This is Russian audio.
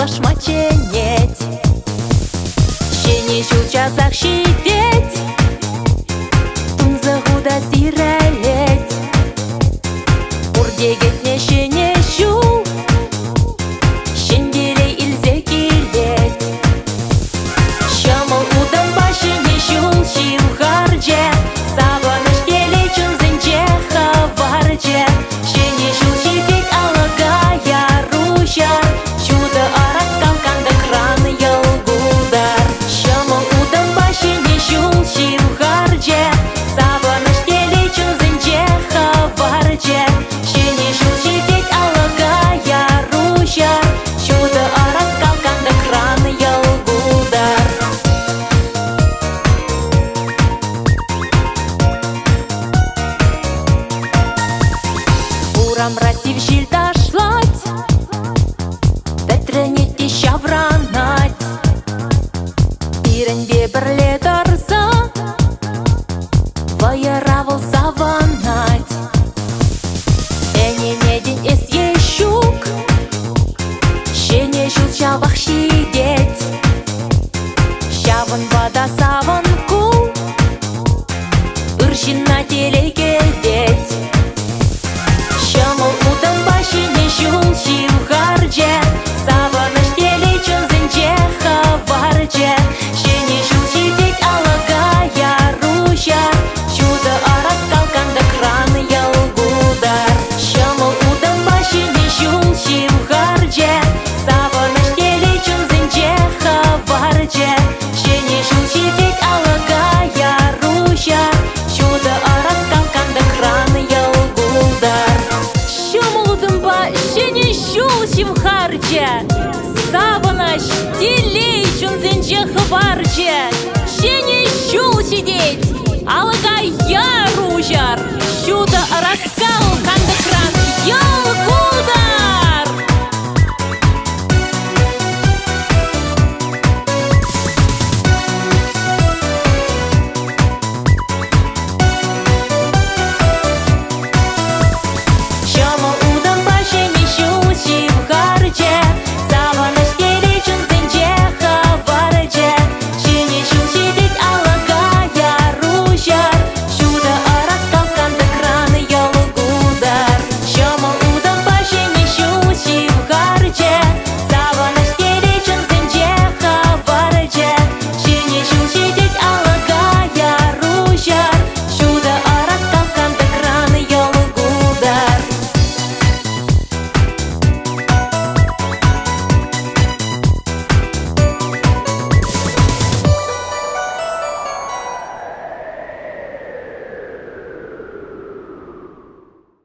лашмаченеть. Щене чулчасах щитеть, тунза гуда сирелеть. Урдегетне щене щул, щендерей илзе килеть. Щамал удам башыне щул щил харже, саваныш келей чунзынче хаварже. Щене щул щитек алагая рушар, чудо арас калканда кран ялгудар. Щамал удам башыне щул щил харже, саваныш келей чунзынче хаварже. Щене щул щитек алагая рушар, чудо арас калканда кран ялгудар. Урам расив щил ташлать, Петренетте щавранать. Пирен беберлетар